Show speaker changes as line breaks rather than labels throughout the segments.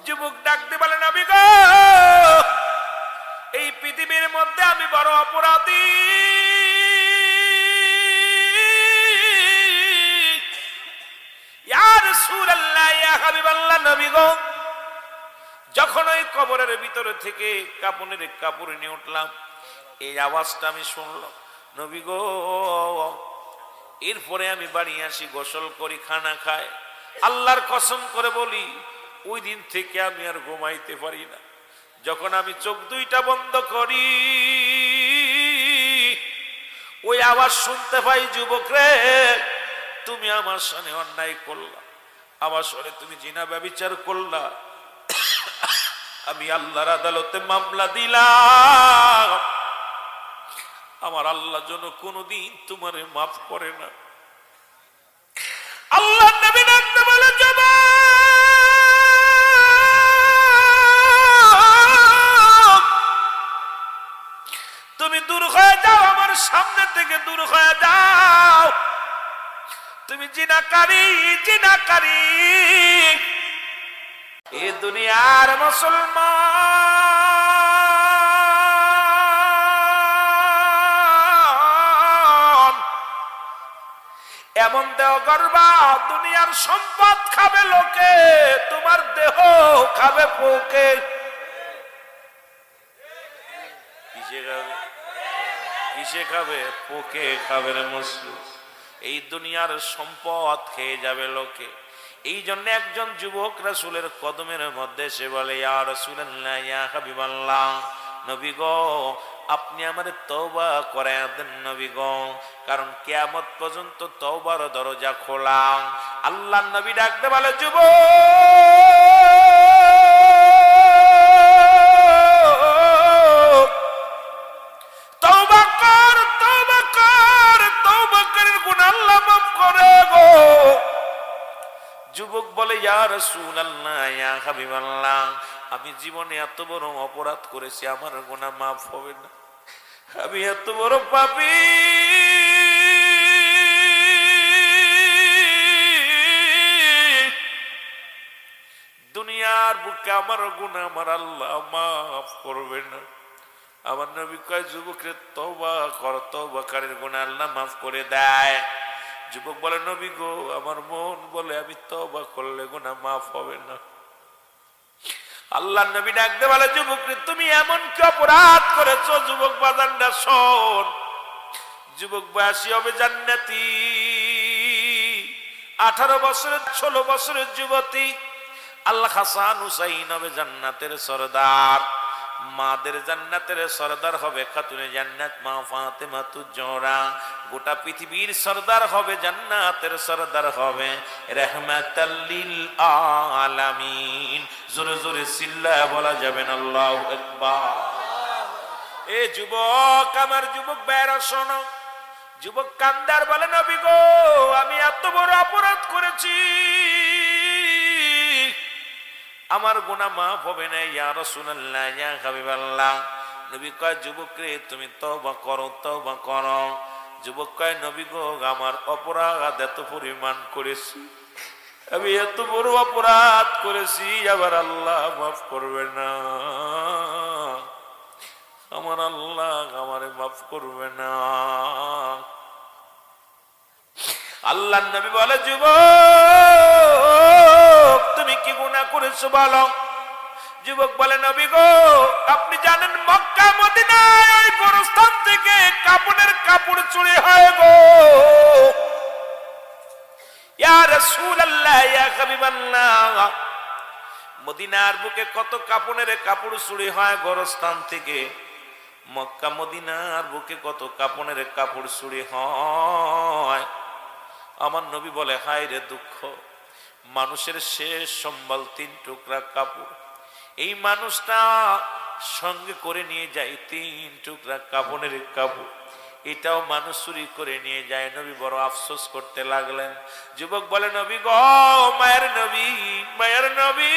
যুবক ডাকতে বলে, নবী গো, এই পৃথিবীর মধ্যে আমি বড় অপরাধী। ইয়া রাসূলুল্লাহ, ইয়া হাবিবাল্লাহ, নবী গো, যখন ওই কবরের ভিতরে থেকে কাপড়ের কাপড় নিয়ে উঠলাম, এই আওয়াজটা আমি শুনলাম, নবী গো, এরপরে আমি বাড়ি আসি, গোসল করি, খানা খাই। আল্লাহর কসম করে বলি, ওই দিন থেকে আমি আর ঘুমাইতে পারি না। যখন আমি চোখ দুইটা বন্ধ করি, ওই আওয়াজ শুনতে পাই, যুবক রে, তুমি আমার সামনে অন্যায় করলা, আমার সামনে তুমি জিনা ব্যভিচার করলা, আমি আল্লাহর আদালতে মামলা দিলাম। আমার আল্লাহ যেন কোনদিন তোমারে মাফ করে না। আল্লাহ নবী ডাকতে বলে, তুমি দূর হয়ে যাও, আমার সামনে থেকে দূর হয়ে যাও, তুমি জিনাকারী, জিনাকারী। এ দুনিয়ার মুসলমান এমন দেহ গর্বা, দুনিয়ার সম্পদ খাবে লোকে, তোমার দেহ খাবে পোকে। কিসে খাবে? কিসে খাবে? পোকে খাবে রে মুসলিম। এই দুনিয়ার সম্পদ খেয়ে যাবে লোকে। এই জন্য একজন যুবক রাসূলের কদমের মধ্যে সে বলে, ইয়া রাসূলুল্লাহ, ইয়া হাবিবাল্লাহ, নবী গো, আপনি আমারে তওবা করায় দেন নবী গো, কারণ কিয়ামত পর্যন্ত তওবার দরজা খোলা। আল্লাহর নবী ডাকতে বলে, যুবক, তওবা কর, তওবা কর, তওবা করার গুনাহ আল্লাহ মাফ করে গো। যুবক বলে, ইয়া রাসূলুল্লাহ, ইয়া হাবিবাল্লাহ, আমি জীবনে এত বড় অপরাধ করেছি, আমার গুনাহ মাফ হবে না, আমি এত বড় পাপী। দুনিয়ার বুকে আমার গুনাহ আমার আল্লাহ মাফ করবে না। আমার নবী কয়, যুবকের তওবা কর, তওবাকারীর গুনাহ আল্লাহ মাফ করে দেয়। যুবক বলে, নবী গো, আমার মন বলে আমি তওবা করলে গুনাহ মাফ হবে না। আল্লাহর নবী ডাকতে বলে, যুবক রে, তুমি এমন কি অপরাধ করেছো? যুবক বাজানটা শোন, যুবক বয়সী হবে জান্নাতি, 18 বছরের 16 বছরের যুবতী। আল্লাহ হাসান হুসাইন হবে জান্নাতের সরদার, মাদের জান্নাতের সরদার হবে খাতুনে জান্নাত মা ফাতেমা তুজোরা। গোটা পৃথিবীর সরদার হবে, জান্নাতের সরদার হবে রাহমাতাল লিল আলামিন। জোরে জোরে চিল্লায়া বলা যাবে না আল্লাহু আকবার। এ যুবক, আমার যুবক ভাইরা শোনো। যুবক কান্দার বলে, নবী গো, আমি এত বড় অপরাধ করেছি, আমার গুনাহ মাফ হবে না। ইয়া রাসূলুল্লাহ, ইয়া হাবিবাল্লাহ, নবী কয়, যুবক রে, তুমি তওবা করো, তওবা করো। যুবক কয়, নবী গো, আমার অপরাধ এত পরিমাণ করেছি, আমি এত বড় অপরাধ করেছি, আবার আল্লাহ মাফ করবে না, আমার আল্লাহ আমারে মাফ করবে না। আল্লাহর নবী বলে, যুবক, তুমি কি গুনাহ করেছো বলো? যুবক বলে, নবী গো, আপনি জানেন মক্কা মদিনায় ওই গোরস্থান থেকে কাপড়ের কাপড় চুরি হয় গো। ইয়া রাসূলুল্লাহ, ইয়া হাবিবাল্লাহ, মদিনার বুকে কত কাপড়ের কাপড় চুরি হয় গোরস্থান থেকে। মক্কা মদিনার বুকে কত কাপড়ের কাপড় চুরি হয়। আমার নবী বলে, হায় রে দুঃখ, মানুষের শেষ সম্বল 3 টুকরা কাপড়, এই মানুষটা সঙ্গে করে নিয়ে যায় 3 টুকরা কাপড়ের কাপড়, এটাও মানুষ চুরি করে নিয়ে যায়। নবী বড় আফসোস করতে লাগলেন। যুবক বলে, নবী গো, মায়ের নবী, মায়ের নবী,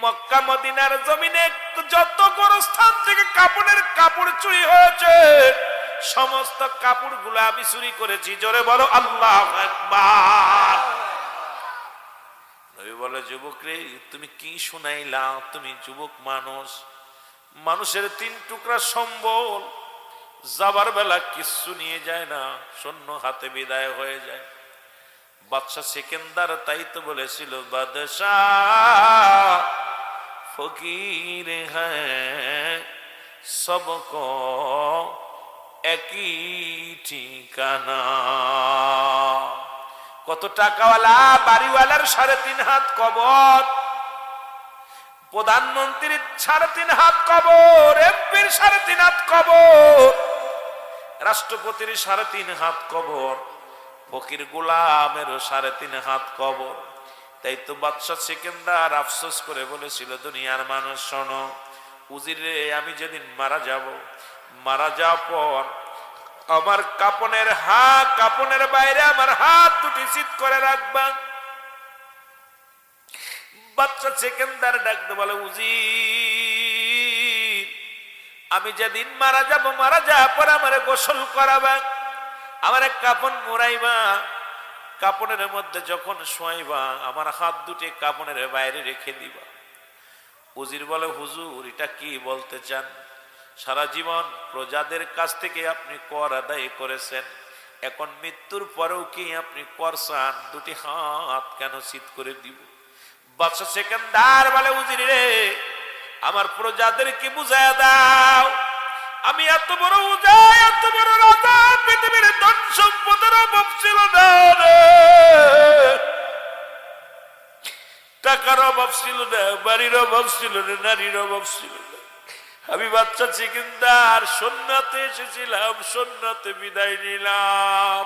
মক্কা মদিনার জমিনে যত গোরস্থান থেকে কাপড়ের কাপড় চুরি হয়েছে, সমস্ত কাপড়গুলো আমি চুরি করেছি। জোরে বলো আল্লাহু আকবার। নবী বলে, যুবক রে, তুমি কি শুনাইলা? তুমি যুবক মানুষ, মানুষের 3 টুকরা সম্বল যাবার বেলা কিছু নিয়ে যায় না, শূন্য হাতে বিদায় হয়ে যায়। বাদশা সেকেন্দার তাই তো বলেছিল, বাদশাহ ফকির হ্যাঁ সবকো একই ঠিকানা। কত টাকাওয়ালা বাড়িওয়ালার 3.5 হাত কবর, প্রধানমন্ত্রীর 3.5 হাত কবর, এমপির 3.5 হাত কবর, রাষ্ট্রপতির 3.5 হাত কবর, ফকির গোলামেরও 3.5 হাত কবর। তাই তো বাদশা সেকেন্দার আফসোস করে বলেছিল, দুনিয়ার মানুষ শোনো, উজির রে, আমি যেদিন মারা যাব, মারা যাওয়ার পর আমার কাপনের বাইরে আমার হাত দুটি চিৎ করে রাখবা। বাদশা সেকেন্দার ডাকতে বলে, উজির, আমি যেদিন মারা যাব, মারা যাওয়ার পর আমারে গোসল করাবা, আমার কাপন মোড়াইবা, কাপনের মধ্যে যখন শোয়াইবা আমার হাত দুটি কাপনের বাইরে রেখে দিবা। উজির বলে, হুজুর, এটা কি বলতে চান? সারা জীবন প্রজাদের কাছ থেকে আপনি কর আদায় করেছেন, এখন মৃত্যুর পরেও কি আপনি কর চান? দুটি হাত কেন চিৎ করে দিব? বাদশা সেকেন্দার বলে, উজির রে, আমার প্রজাদেরকে বুঝায়া দাও, আমি এত বড় উজায়, এত বড় রাজা, পৃথিবীর ধন সম্পদের অভাব ছিল না রে, টাকার অভাব ছিল না, বাড়ির অভাব ছিল না, নারীর অভাব ছিল না। আমি বাদশা সেকেন্দার সুন্নাতে এসেছিলাম, সুন্নাতে বিদায় নিলাম।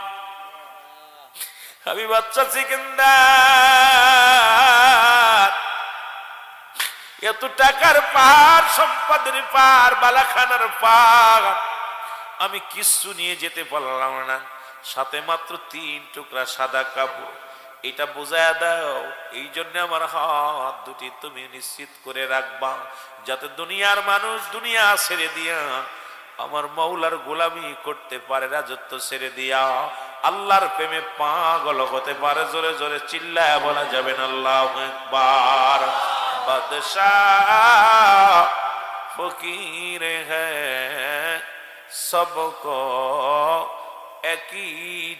আমি বাদশা সেকেন্দার এত টাকার পাহাড়, সম্পদের পাহাড়, বালাখানার পাহাড়, আমি কিছু নিয়ে যেতে পারলাম না, সাথে মাত্র 3 টুকরা সাদা কাপড়, এটা বোঝায় দাও। এই জন্য আমার হাত দুটি তুমি নিশ্চিত করে রাখবা, যাতে দুনিয়ার মানুষ দুনিয়া ছেড়ে দিয়া আমার মাওলার গোলামি করতে পারে, রাজত্ব ছেড়ে দিয়া আল্লাহর প্রেমে পাগল হতে পারে। জোরে জোরে চিল্লায় বলা যাবে না আল্লাহু আকবার। বাদশাহ ফকির হ্যাঁ সবকো একই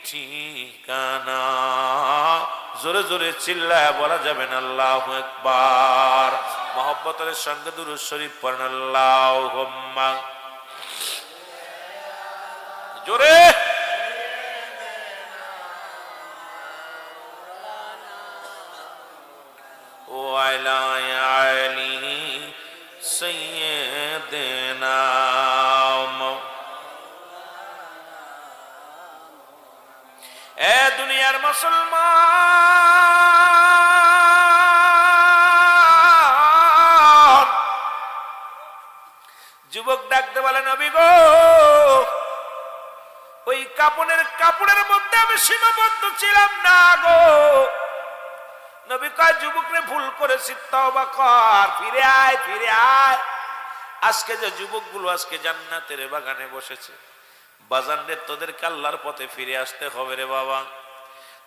ঠিকানা। জোরে জোরে চিল্লায় বলা যাবে না আল্লাহু আকবার। মহব্বতের সঙ্গে দুরূদ শরীফ পড়েন আল্লাহুম্মা। জোরে ওয়ালা আলি সাইয়্যিদিনা। এ দুনিয়ার মুসলমান, যুবক ডাকতে বলে, নবী গো, ওই কাপড়ের মধ্যে আমি সীমাবদ্ধ ছিলাম না গো। নবী কয়, যুবকরে ভুল করেছি, তওবা কর, ফিরে আয়, ফিরে আয়। আজকে যে যুবকগুলো আজকে জান্নাতের বাগানে বসেছে, বাজানদের তোদেরকে আল্লাহর পথে ফিরে আসতে হবে রে বাবা।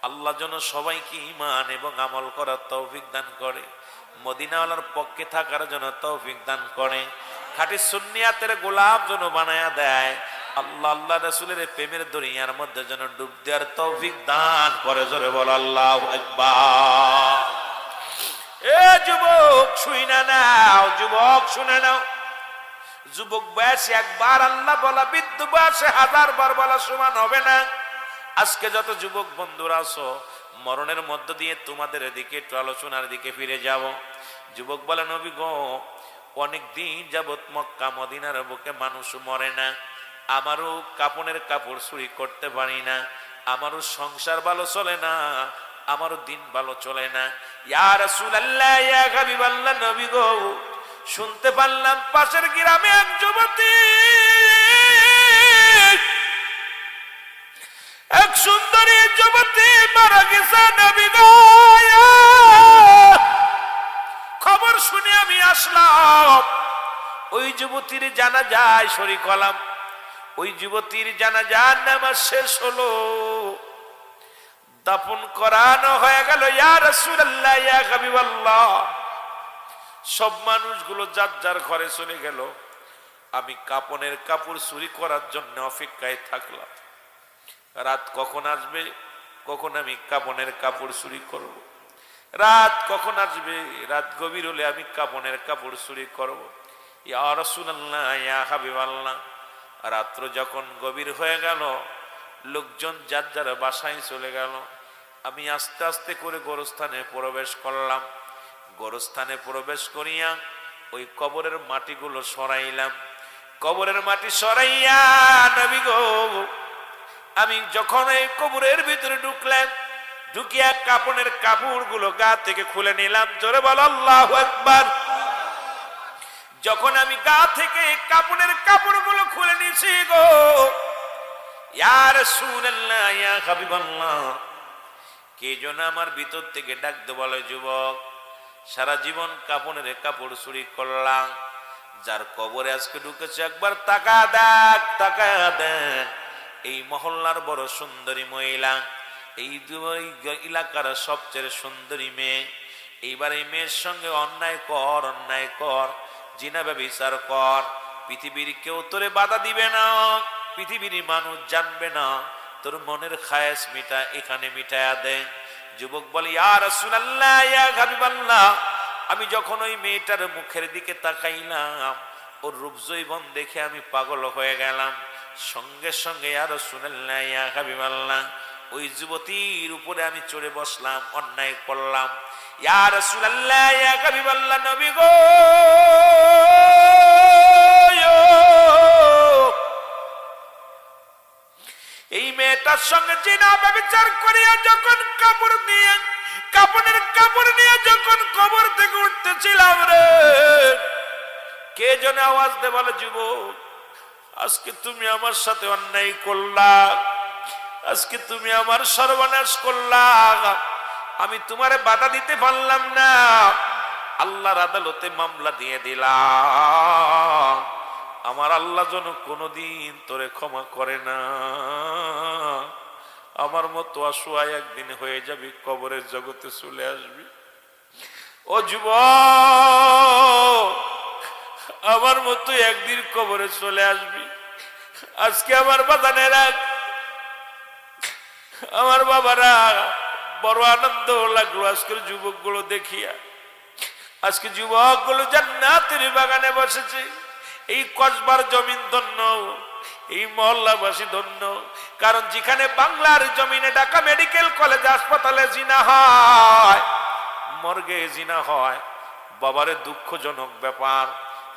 আল্লাহ যেন সবাইকে ঈমান এবং আমল করার তৌফিক দান করে, মদিনাওয়ালার পক্ষে থাকার জন্য তৌফিক দান করে, খাঁটি সুন্নিয়াতের গোলাম যেন বানায়া দেয়। আল্লাহ আল্লাহ রাসূলের প্রেমের দরিয়ার মধ্যে যেন ডুব দেওয়ার তৌফিক দান করে। জোরে বল আল্লাহু আকবার। এ যুবক শুনে নাও, যুবক শুনে নাও, যুবক বয়সে একবার আল্লাহ বলা, বৃদ্ধ বয়সে 1000 বার বলা সমান হবে না। আজকে যত যুবক বন্ধুরা আছো, মরণের মধ্য দিয়ে তোমাদের দিকে একটু আলোচনার দিকে ফিরে যাব। যুবক বলে, নবী গো, অনেক দিন যাবত মক্কা মদিনার বুকে মানুষ মরে না, আমারও কাপনের কাপড় চুরি করতে পারি না, আমারও সংসার ভালো চলে না, আমারও দিন ভালো চলে না। ইয়া রাসূলুল্লাহ, ইয়া হাবিবাল্লাহ, নবী গো, শুনতে পারলাম পাশের গ্রামে এক যুবতী, এক সুন্দরী যুবতী মারা গেছে নবী গো। খবর শুনে আমি আসলাম, ওই যুবতীর জানাজায় শরীক হলাম। ওই যুবতীর জানাজার নামাজ শেষ হলো, দাফন করানো হয়ে গেল। ইয়া রাসূলুল্লাহ, ইয়া হাবিবাল্লাহ, সব মানুষগুলো যার যার ঘরে চলে গেল। আমি কাপনের কাপড় চুরি করার জন্য অপেক্ষায় থাকলাম। রাত কখন আসবে, কখন আমি কাপনের কাপড় চুরি করব। রাত কখন আসবে, রাত গভীর হলে আমি কাপনের কাপড় চুরি করব। ইয়া রাসূলুল্লাহ, ইয়া হাবিবাল্লাহ, রাত্র যখন গভীর হয়ে গেল, লোকজন যার যার বাসায় চলে গেল। আমি আস্তে আস্তে করে গোরস্থানে প্রবেশ করলাম। গোরস্থানে প্রবেশ করিয়া ওই কবরের মাটিগুলো সরাইলাম। কবরের মাটি সরাইয়া নবী গো, আমি যখন এই কবরের ভিতরে ঢুকলাম, ঢুকিয়া কাপনের কাপড়গুলো গা থেকে খুলে নিলাম। জোরে বল আল্লাহু আকবার। যখন আমি গা থেকে কাপনের কাপড়গুলো খুলে নিয়েছি গো, ইয়া রাসূলুল্লাহ, ইয়া হাবিবাল্লাহ, কে যেন আমার ভিতর থেকে ডাকতে বলে, যুবক, সারা জীবন কাপনের কাপড় চুরি করলাম, যার কবরে আজকে ঢুকেছে একবার তাকা দেখ, তাকা দেখ। এই মহল্লার বড় সুন্দরী মহিলা, এই এলাকার সবচেয়ে সুন্দরী মেয়ে। এইবার এই মেয়ের সঙ্গে অন্যায় কর, অন্যায় কর, জিনা ব্যভিচার কর, পৃথিবীর কেউ তোরে বাধা দিবে না, পৃথিবীর মানুষ জানবে না, তোর মনের খায়েশ মিটা এখানে মিটায়া দে। যুবক বলে, ইয়া রাসূলুল্লাহ, ইয়া হাবিবাল্লাহ, আমি যখন ওই মেয়েটার মুখের দিকে তাকাইলাম, ওর রূপ যৌবন দেখে আমি পাগল হয়ে গেলাম। সঙ্গে সঙ্গে ইয়া রাসূলুল্লাহ, ইয়া হাবিবাল্লাহ, ওই যুবতীর উপরে আমি চড়ে বসলাম, অন্যায় করলাম। ইয়া রাসূলুল্লাহ, ইয়া হাবিবাল্লাহ, নবী গো, এই মেয়েটার সঙ্গে জিনা ব্যভিচার করিয়া যখন কাপড়ের কাপড় নিয়ে যখন কবর থেকে উঠতেছিলাম রে, কে যেন আওয়াজ দে বলে, যুবক, আজকে তুমি আমার সাথে অন্যায় করলা, আজকে তুমি আমার সর্বনাশ করলা, আমি তোমারে বাধা দিতে পারলাম না, আল্লাহর আদালতে মামলা দিয়ে দিলাম। আমার আল্লাহ যেন কোনোদিন তোরে ক্ষমা করে না। আমার মতো অসহায় একদিন হয়ে যাবি, কবরের জগতে চলে আসবি। ও যুবক, আমার মতো একদিন কবরে চলে আসবি। আজকে আমার বাজানেরা, আমার বাবারা, বড় আনন্দ লাগলো আজকের যুবকগুলো দেখিয়া। আজকে যুবকগুলো জান্নাতের বাগানে বসেছে। এই কসবার জমিন ধন্য, এই মহল্লাবাসী ধন্য, কারণ যেখানে বাংলার জমিনে ঢাকা মেডিকেল কলেজ হাসপাতালে জিনা হয়, মর্গে জিনা হয়, বাবারে দুঃখজনক ব্যাপার।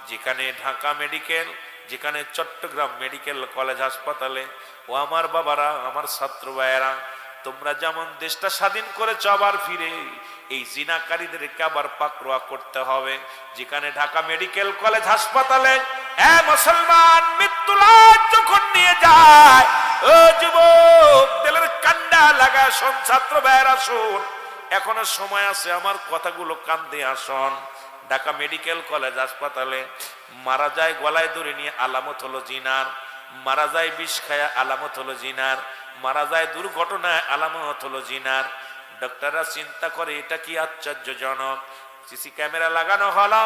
যেখানে ঢাকা মেডিকেল, যেখানে চট্টগ্রাম মেডিকেল কলেজ হাসপাতালে, ও আমার বাবারা, আমার ছাত্র ভাইয়েরা, তোমরা যেমন দেশটা স্বাধীন করেছ, আবার ফিরে এই জিনাকারীদেরকে আবার পাকড়াও করতে হবে। যেখানে ঢাকা মেডিকেল কলেজ হাসপাতালে মুসলমান মৃত্যু লাশ যখন নিয়ে যায়, ও যুবক, দিলের কান্ডা লাগা শোন, ছাত্র ভাইয়েরা শোন, এখনো সময় আছে, আমার কথাগুলো কান দিয়ে আসুন। ঢাকা মেডিকেল কলেজ হাসপাতালে মারা যায় গলায় দড়ি নিয়ে, আলামত হলো জিনার। মারা যায় বিষ খায়া, আলামত হলো জিনার। মারা যায় দুর্ঘটনায়, আলামত হলো জিনার। ডক্টররা চিন্তা করে এটা কি আশ্চর্যজনক। সিসি ক্যামেরা লাগানো হলো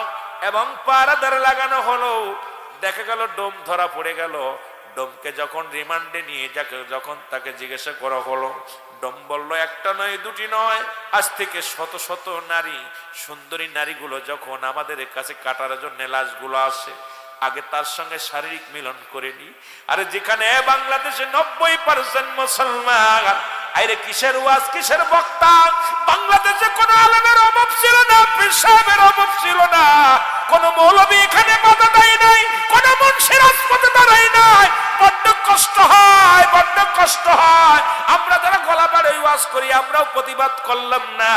এবং পাহারাদার লাগানো হলো, দেখা গেল ডোম ধরা পড়ে গেল। ডোমকে যখন রিমান্ডে নিয়ে যখন তাকে জিজ্ঞাসা করা হলো, ডোম বলল, একটা নয়, দুটি নয়, আজ থেকে শত শত নারী, সুন্দরী নারীগুলো যখন আমাদের কাছে কাটার জন্য লাশগুলো আসে, আগে তার সঙ্গে শারীরিক মিলন করেনি। আরে যেখানে বাংলাদেশে 90% মুসলমান, আরে কিসের ওয়াজ, কিসের বক্তা? বাংলাদেশে কোন আলেমের অভাব ছিল না, পীর সাহেবের অভাব ছিল না, কোন মৌলবী এখানে বাধা দেয় নাই, কোন মুন্সি রাজপথে দাঁড়ায় নাই। বড্ড কষ্ট হয়, বড্ড কষ্ট হয়। আমরা যারা গলা বাড়ে ওয়াজ করি, আমরাও প্রতিবাদ করলাম না,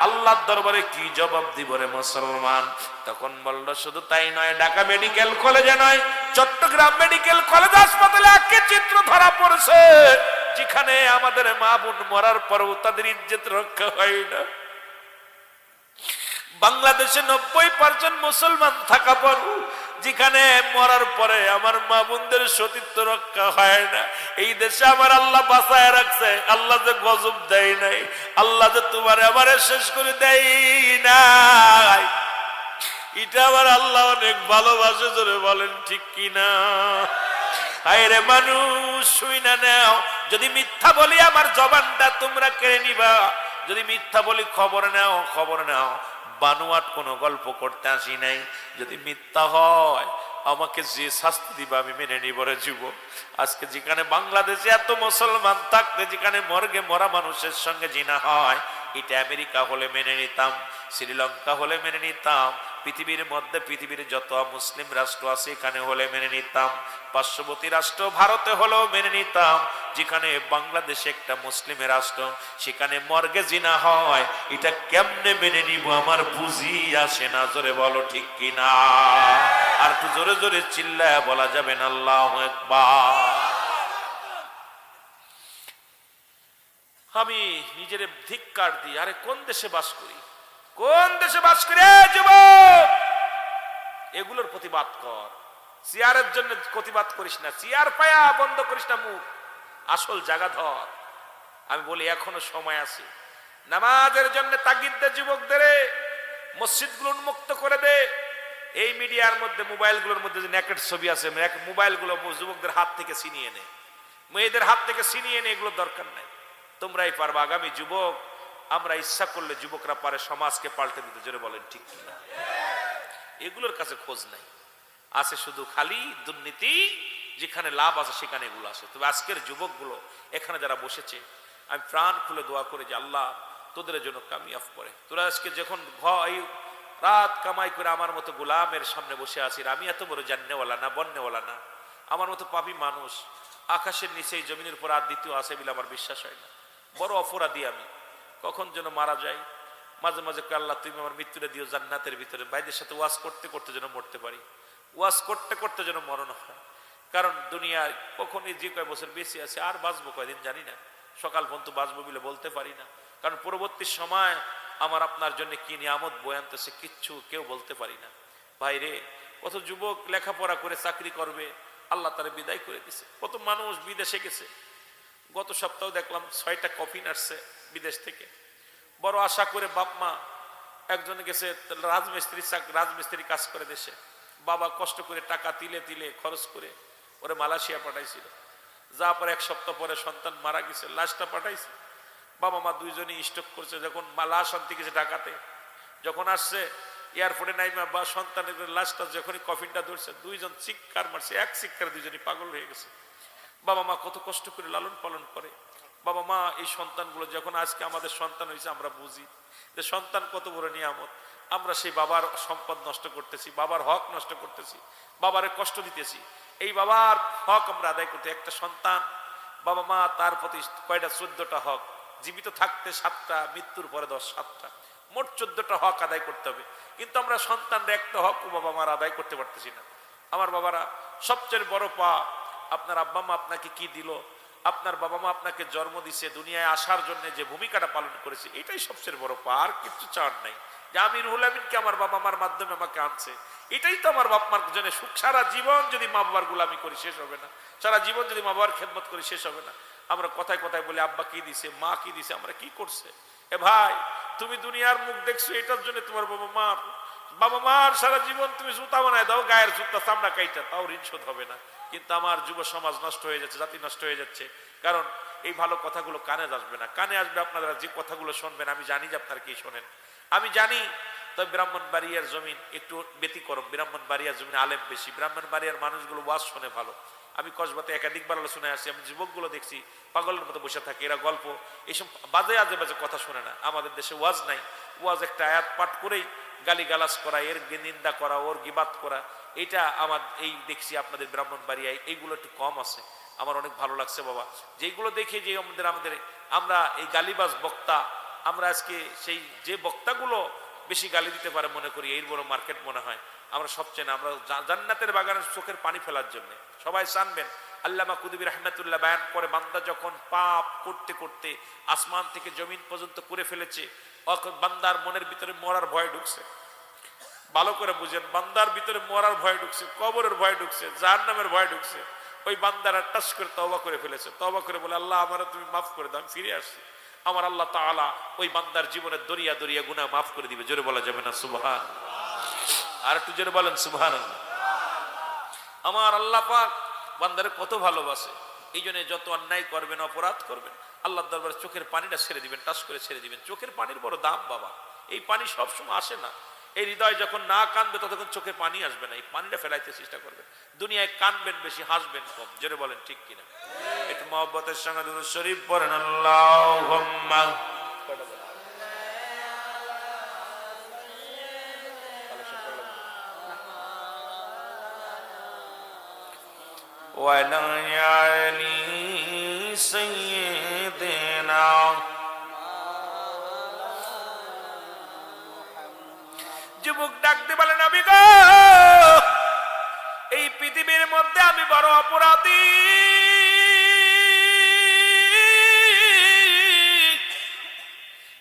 আল্লাহর দরবারে কি জবাব দিব রে মুসলমান? তখন বলল, শুধু তাই নয়, ঢাকা মেডিকেল কলেজে নয়, চট্টগ্রাম মেডিকেল কলেজ হাসপাতালে একই চিত্র ধরা পড়েছে, যেখানে আমাদের মা বোন মরার পরেও তাদের ইজ্জত রক্ষা হয় না। বাংলাদেশে 90% মুসলমান থাকা পর যেখানে মরার পরে আমার মা বোনদের সতীত্ব রক্ষা হয় না। এই দেশে আমার আল্লাহ বাঁচায় রাখছে, আল্লাহ যে গজব দেয় নাই, আল্লাহ যে তোমার আমারে শেষ করে দেয় নাই, এটা আমার আল্লাহ অনেক ভালোবাসে। জোরে বলেন ঠিক কিনা? হায়রে মানুষ শুই না নাও, যদি মিথ্যা বলি আমার জবানটা তোমরা কেড়ে নিবা, যদি মিথ্যা বলি খবর নাও, খবর নাও। বানোয়াট কোনো গল্প করতে আসি নাই। যদি মিথ্যা হয় আমাকে যে শাস্তি দিবা আমি মেনে নিব রে যুবক। আজকে যেখানে বাংলাদেশে এত মুসলমান থাকতে যেখানে মর্গে মরা মানুষের সঙ্গে জিনা হয়, এটা আমেরিকা হলে মেনে নিতাম, শ্রীলঙ্কা হলে মেনে নিতাম, পৃথিবীর মধ্যে পৃথিবীর যত মুসলিম রাষ্ট্র আছে এখানে হলে মেনে নিতাম, পার্শ্ববর্তী রাষ্ট্র ভারতে হলেও মেনে নিতাম। যেখানে বাংলাদেশে একটা মুসলিমের রাষ্ট্র, সেখানে মর্গে জিনা হয়, এটা কেমনে মেনে নিব আমার বুঝি আসে না। জোরে বলো ঠিক কিনা? আর একটু জোরে জোরে চিল্লায় বলা যাবে না আল্লাহু আকবার। আমি নিজের ধিক্কার দিই, আরে কোন দেশে বাস করি, কোন দেশে বাস করে যুবক? এগুলোর প্রতিবাদ কর। চেয়ারের জন্য প্রতিবাদ করিস না, চেয়ার পায়া বন্ধ করিস না মুখ, আসল জায়গা ধর। আমি বলি এখনো সময় আছে, নামাজের জন্য তাগিদ দে যুবকদের, মসজিদগুলো উন্মুক্ত করে দে। এই মিডিয়ার মধ্যে মোবাইলগুলোর মধ্যে যে নেকেট ছবি আছে, মোবাইলগুলো যুবকদের হাত থেকে ছিনিয়ে নে, মেয়েদের হাত থেকে ছিনিয়ে নে, এগুলো দরকার নাই। তোমরাই পারবা, আগামী যুবক আমরা ইচ্ছা করলে যুবকরা পারে সমাজকে পাল্টে দিতে। জোরে বলেন ঠিক কিনা? এগুলোর কাছে খোঁজ নাই, আছে শুধু খালি দুর্নীতি। যেখানে লাভ আছে সেখানে এগুলো আছে। তবে আজকের যুবকগুলো এখানে যারা বসেছে, আমি প্রাণ খুলে দোয়া করি যে আল্লাহ তোদের জন্য কামিয়াব করে। তোরা আজকে যখন এই রাত কামাই করে আমার মতো গোলামের সামনে বসে আছিস, আমি এত বড় জান্নেওয়ালা না, বন্নেওয়ালা না, আমার মতো পাপী মানুষ আকাশের নিচে এই জমিনের উপর আর দ্বিতীয় আছে বলে আমার বিশ্বাস হয় না। বড় অপরাধী আমি, কখন যেন মারা যাই। মাঝে মাঝে আল্লাহ তুমি আমার মৃত্যুটা দিও জান্নাতের ভিতরে, ভাইদের সাথে ওয়াজ করতে করতে যেন মরতে পারি, ওয়াজ করতে করতে যেন মরণ হয়। কারণ দুনিয়ায় কখনই যে কয় বছর বেশি আছে আর বাঁচবো কয়দিন জানি না, সকাল পর্যন্ত বাঁচবো বলে বলতে পারি না। কারণ পরবর্তী সময় আমার আপনার জন্য কি নিয়ামত বয়ে আনতেছে কিচ্ছু কেউ বলতে পারি না। ভাইরে, কত যুবক লেখাপড়া করে চাকরি করবে, আল্লাহ তারা বিদায় করে দিছে। কত মানুষ বিদেশে গেছে, গত সপ্তাহ দেখলাম 6টা কফিন আসছে বিদেশ থেকে। বড় আশা করে বাপ মা, একজন গেছে রাজমিস্ত্রি কাজ করে দেশে, বাবা কষ্ট করে টাকা তিলে তিলে খরচ করে ওরে মালয়েশিয়া পাঠাইছিল। যা পরে 1 সপ্তাহ পরে সন্তান মারা গেছে, লাশটা পাঠাইছে। বাবা মা দুইজনই স্টক করছে। যখন লাশ আনতে গেছে ঢাকাতে, যখন আসছে এয়ারপোর্টে নাইমা বা সন্তানের লাশটা যখনই কফিনটা ধরছে, দুইজন চিৎকার মারছে, এক চিৎকার দুইজনই পাগল হয়ে গেছে। বাবা মা কত কষ্ট করে লালন পালন করে। বাবা মা এই সন্তানগুলো যখন আজকে আমাদের সন্তান হয়েছে, আমরা বুঝি যে সন্তান কত বড় নিয়ামত। আমরা সেই বাবার সম্পদ নষ্ট করতেছি, বাবার হক নষ্ট করতেছি, বাবারে কষ্ট দিতেছি। এই বাবার হক আমরা আদায় করতে, একটা সন্তান বাবা মা তার প্রতি কয়টা 14টা হক, জীবিত থাকতে 7টা, মৃত্যুর পরে 7টা, মোট 14টা হক আদায় করতে হবে। কিন্তু আমরা সন্তানরা একটা হক বাবা মার আদায় করতে পারতেছি না। আমার বাবারা, সবচেয়ে বড় পা, আপনার আব্বা মা আপনাকে কি দিল, আপনার বাবা মা আপনাকে জন্ম দিছে, দুনিয়ায় আসার জন্য যে ভূমিকাটা পালন করেছে, এটাই সবচেয়ে বড় পা। আর কিছু চাওয়ার নাই যে আমি রুহুল আমিনকে আমার বাবা মার মাধ্যমে আমাকে আনছে, এটাই তো আমার বাপ মার জন্য সুখ। সারা জীবন যদি মা বাবার গুলামি করি শেষ হবে না, সারা জীবন যদি মা বাবার খেদমত করি শেষ হবে না। আমরা কথায় কথায় বলি আব্বা কি দিছে, মা কি দিছে, আমরা কি করছে। এ ভাই, তুমি দুনিয়ার মুখ দেখছো, এটার জন্য তোমার বাবা মার সারা জীবন তুমি জুতা বানায় দাও, গায়ের জুতা চামড়া কাইটা, তাও ঋণ শোধ হবে না। কিন্তু আমার যুব সমাজ নষ্ট হয়ে যাচ্ছে, জাতি নষ্ট হয়ে যাচ্ছে। কারণ এই ভালো কথাগুলো কানে আসবে না, কানে আসবে আপনারা যে কথাগুলো শুনবেন। আমি জানি যে আপনারা কি শোনেন, আমি জানি। তবে ব্রাহ্মণবাড়িয়ার জমিন একটু ব্যতিক্রম, ব্রাহ্মণবাড়িয়ার জমিন আলেম বেশি, ব্রাহ্মণবাড়িয়ার মানুষগুলো ওয়াজ শোনে ভালো। আমি কসবাতে একাধিকবার আলোচনা আসছি, আমি যুবকগুলো দেখছি পাগলের মতো বসে থাকে, এরা গল্প এইসব বাজে আজে বাজে কথা শোনে না। আমাদের দেশে ওয়াজ নাই, ওয়াজ একটা আয়াত পাঠ করেই গালিগালাজ করা, এর নিন্দা করা, ওর গিবাত করা, এটা আমার এই দেখছি আপনাদের ব্রাহ্মণবাড়িয়ায় এইগুলো একটু কম আছে। আমার অনেক ভালো লাগছে বাবা, যেগুলো দেখে যে আমরা এই গালিবাজ বক্তা, আমরা আজকে সেই যে বক্তাগুলো বেশি গালি দিতে পারে মনে করি এর বড় মার্কেট মনে হয়। আমরা সবচেয়ে না, আমরা জান্নাতের বাগানের চোখের পানি ফেলার জন্য সবাই জানবেন। আল্লামা কুতুবী রাহমাতুল্লাহ বয়ান করে, বান্দা যখন পাপ করতে করতে আসমান থেকে জমিন পর্যন্ত করে ফেলেছে, বান্দার মনের ভিতরে মরার ভয় ঢুকছে, ভালো করে বুঝেন, বান্দার ভিতরে মরার ভয় ঢুকছে, কবরের ভয় ঢুকছে, জাহান্নামের ভয় ঢুকছে। ওই বান্দারা টাচ করে তওবা করে ফেলেছে, তওবা করে বলে আল্লাহ আমারে তুমি মাফ করে দাও, আমি ফিরে আসছি। আমার আল্লাহ তাআলা ওই বান্দার জীবনের দরিয়া দরিয়া গুনাহ মাফ করে দিবে। জোরে বলা যাবে না সুবহান? আর একটু জোরে বলেন সুবহানাল্লাহ। আমার আল্লাহ পাক বান্দারে কত ভালোবাসে। এই জন্য যত অন্যায় করবেন, অপরাধ করবেন, আল্লাহর দরবারে চোখের পানিটা ছেড়ে দিবেন, টাচ করে ছেড়ে দিবেন। চোখের পানির বড় দাম বাবা। এই পানি সবসময় আসে না। এই হৃদয় যখন না কাঁদবে ততক্ষণ চোখে পানি আসবে না। এই পানিটা ফেলাইতে চেষ্টা করবেন। দুনিয়ায় কাঁদবেন বেশি, হাসবেন কম। জোরে বলেন ঠিক কিনা? একটু মহব্বতের সঙ্গে দুরূদ শরীফ পড়েন। আল্লাহুম্মা ওয়ালা আলি সাইয়্যিদিনা। যুবক ডাকতে বলে নবী গো, এই পৃথিবীর মধ্যে আমি বড় অপরাধী।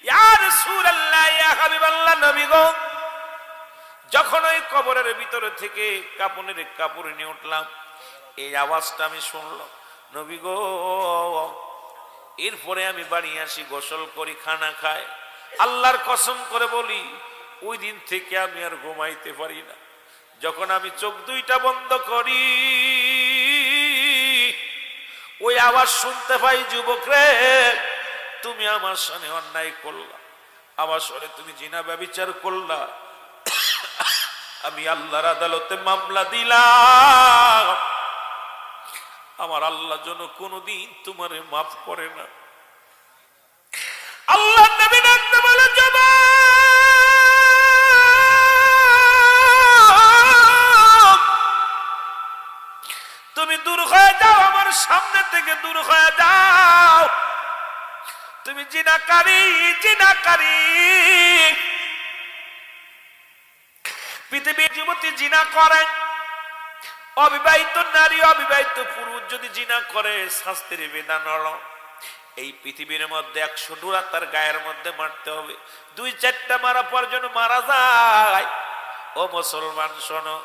ইয়া রাসূলুল্লাহ, ইয়া হাবিবাল্লাহ, নবী গো, যখন ওই কবরের ভিতরে থেকে কাপড়ের কাপড় নিয়ে উঠলাম, এই আওয়াজটা আমি শুনলাম, নবী গো, এরপরে আমি বাড়ি আসি, গোসল করি, খানা খাই। আল্লাহর কসম করে বলি, ওই দিন থেকে আমি আর ঘুমাইতে পারি না। যখন আমি চোখ দুইটা বন্ধ করি, ওই আওয়াজ শুনতে পাই, যুবক রে, তুমি আমার সামনে অন্যায় করলা, আমার সামনে তুমি জিনা ব্যভিচার করলা, আমি আল্লাহর আদালতে মামলা দিলাম। আমার আল্লাহ যেন কোনদিন তোমারে মাফ করে না। আল্লাহ নবী ডাকতে বলে, তুমি দূর হয়ে যাও, আমার সামনে থেকে দূর হয়ে যাও। তুমি জিনাকারী, জিনাকারী। পৃথিবীর যুবতী জিনা করেন, অবিবাহিত নারী, অবিবাহিত পুরুষ যদি জিনা করে শাস্তির বিধান হলো, এই পৃথিবীর মধ্যে 100 ডোরা তার গায়ের মধ্যে মারতে হবে। 2-4টা মারা পর যেন মারা যায়। ও মুসলমান শোনো,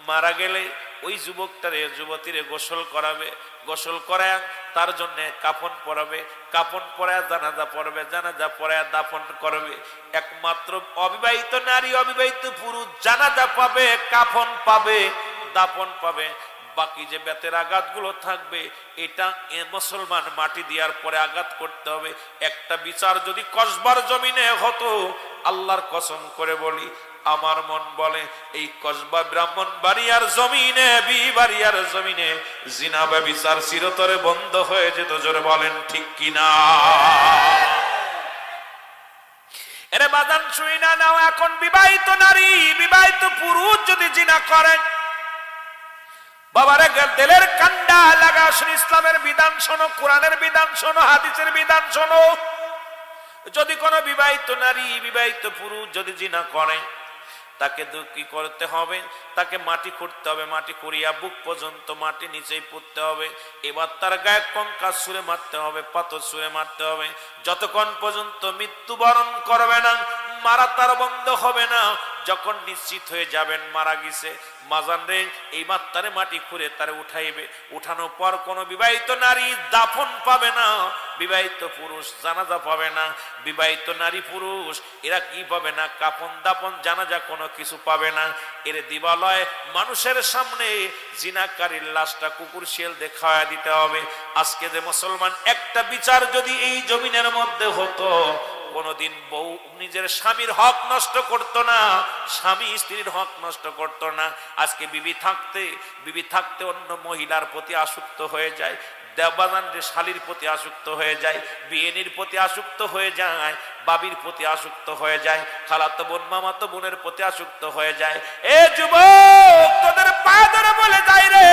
মারা গেলে ওই যুবকটারে, যুবতীরে গোসল করাবে, গোসল করায় তার জন্য কাফন পরাবে, কাফন পরায় জানাজা পড়বে, জানাজা পড়ায় দাফন করবে। একমাত্র অবিবাহিত নারী, অবিবাহিত পুরুষ জানাজা পাবে, কাফন পাবে, দাফন পাবে। বাকি যে বেতের আঘাতগুলো থাকবে, এটা মুসলমান মাটি দেওয়ার পরে আঘাত করতে হবে। একটা বিচার যদি কসবার জমিনে হতো, আল্লাহর কসম করে বলি, আমার মন বলে এই কসবা ব্রাহ্মণবাড়িয়ার জমিনে, বিবাড়িয়ার জমিনে জিনা ব্যভিচার চিরতরে বন্ধ হয়ে যেত। জোরে বলেন ঠিক কিনা? এরে বাজান শুই না নাও, এখন বিবাহিত নারী, বিবাহিত পুরুষ যদি জিনা করেন, বাবারে দিলের কান্ডা লাগা, ইসলামের বিধান শোনো, কোরআনের বিধান শোনো, হাদিসের বিধান শোনো। যদি কোনো বিবাহিত নারী, বিবাহিত পুরুষ যদি জিনা করে, তাকে কি করতে হবে? তাকে মাটি খুঁড়তে হবে, মাটি খুঁড়িয়া বুক পর্যন্ত মাটি নিচেই পুঁততে হবে। এবার তার গায়ে কঙ্কাল ছুঁড়ে মারতে হবে, পাথর ছুঁড়ে মারতে হবে, যতক্ষণ পর্যন্ত মৃত্যুবরণ করবে না, মারা তার বন্ধ হবে না। যখন নিশ্চিত হয়ে যাবেন মারা গেছে, মাজান রে, এই মাত্রারে মাটি খুঁড়ে তারে উঠাইবে। উঠানোর পর কোন বিবাহিত নারী দাফন পাবে না, বিবাহিত পুরুষ জানাজা পাবে না। বিবাহিত নারী পুরুষ এরা কি পাবে না? কাফন, দাফন, জানাজা কোনো কিছু পাবে না। এর দিবালয় মানুষের সামনে জিনাকারীর লাশটা কুকুর শিয়াল দেখায়া দিতে হবে। আজকে যে মুসলমান, একটা বিচার যদি এই জমিনের মধ্যে হতো, কোনদিন বউ নিজের স্বামীর হক নষ্ট করতো না, স্বামী স্ত্রীর হক নষ্ট করতো না। আজকে বিবি থাকতে অন্য মহিলার প্রতি আসক্ত হয়ে যায়, দেববাজানের শালীর প্রতি আসক্ত হয়ে যায়, বিয়েনির প্রতি আসক্ত হয়ে যায়, বাবির প্রতি আসক্ত হয়ে যায়, খালাতো বোন, মামাতো বোনের প্রতি আসক্ত হয়ে যায়। এ যুবক, তোদের পায়ে ধরে বলে যাই রে,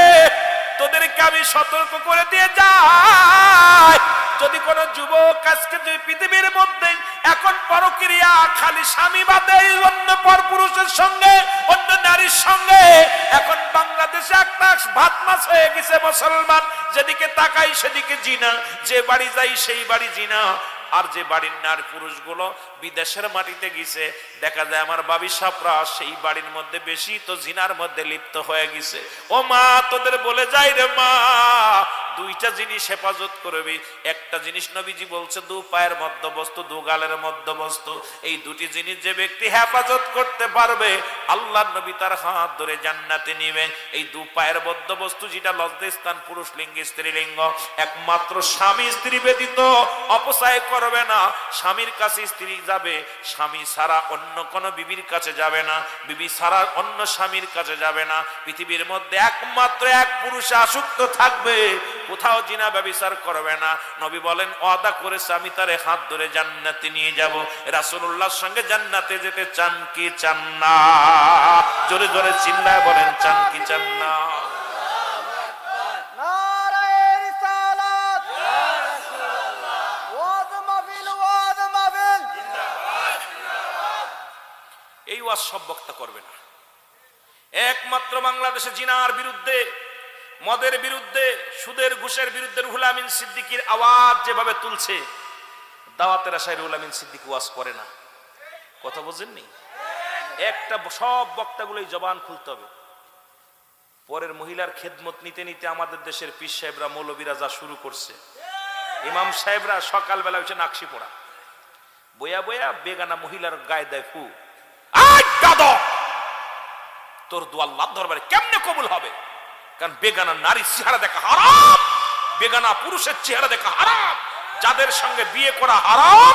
তোদেরকে আমি সতর্ক করে দিয়ে যাই, যদি কোন যুবক আজকে যে পৃথিবীর মধ্যে এখন পরক্রিয়া খালি স্বামী বাদে অন্য পরপুরুষের সঙ্গে, অন্য নারীর সঙ্গে, এখন বাংলাদেশে একটা ভাত মাছ হয়ে গেছে মুসলমান। যেদিকে তাকাই সেদিকে জিনা, যে বাড়ি যাই সেই বাড়ি জিনা। আর যে বাড়ির নারী পুরুষগুলো বিদেশের মাটিতে গেছে, দেখা যায় আমার বাবি সাপরা সেই বাড়ির মধ্যে বেশি তো জিনার মধ্যে লিপ্ত হয়ে গেছে। ও মা, তোদের বলে যাই রে মা, দুইটা জিনিস হেফাজত করবি। একটা জিনিস নবীজি বলছে, দু পায়ের মধ্যবস্তু, দু গালের মধ্যবস্তু, এই দুটি জিনিস যে ব্যক্তি হেফাজত করতে পারবে, আল্লাহর নবী তার হাত ধরে জান্নাতে নিবে। এই দু পায়ের মধ্যবস্তু যেটা লজ্জাস্থান, পুরুষ লিঙ্গ স্ত্রীলিঙ্গ, একমাত্র স্বামী স্ত্রী ব্যতীত অপচয় করবে না। স্বামীর কাছে স্ত্রী যাবে, স্বামী ছাড়া অন্য কোন বিবির কাছে যাবে না, বিবি ছাড়া অন্য স্বামীর কাছে যাবে না। পৃথিবীর মধ্যে একমাত্র এক পুরুষে আসক্ত থাকবে, কোথাও জিনা ব্যভিচার করবে না। নবী বলেন, ওয়াদা করেছে আমি তারে হাত ধরে জান্নাতে নিয়ে যাব। রাসূলুল্লাহর সঙ্গে জান্নাতে যেতে চান কি চান না? জোরে জোরে চিল্লায় বলেন, চান কি চান না? এই ওয়াজ সব বক্তা করবে না। একমাত্র বাংলাদেশে জিনার বিরুদ্ধে, মদের বিরুদ্ধে, সুদের ঘুষের বিরুদ্ধে রুহুল আমিন সিদ্দিকীর আওয়াজ যেভাবে তুলছে, দাওয়াতের আশায় রুহুল আমিন সিদ্দিকী ওয়াজ করে না। কথা বুঝেননি? একটা সব বক্তাগুলোই জবান খুলতে হবে। পরের মহিলার খেদমত নিতে নিতে আমাদের দেশের পীর সাহেবরা, মৌলবীরা যা শুরু করছে, ইমাম সাহেবরা সকালবেলা হচ্ছে নাকশি পড়া, বয়া বয়া বেগানা মহিলার গায়ে দেয় ফু। তোর দোয়া আল্লাহর দরবারে কেমনে কবুল হবে? কারণ বেগানা নারীর চেহারা দেখা হারাম, বেগানা পুরুষের চেহারা দেখা হারাম। যাদের সঙ্গে বিয়ে করা হারাম,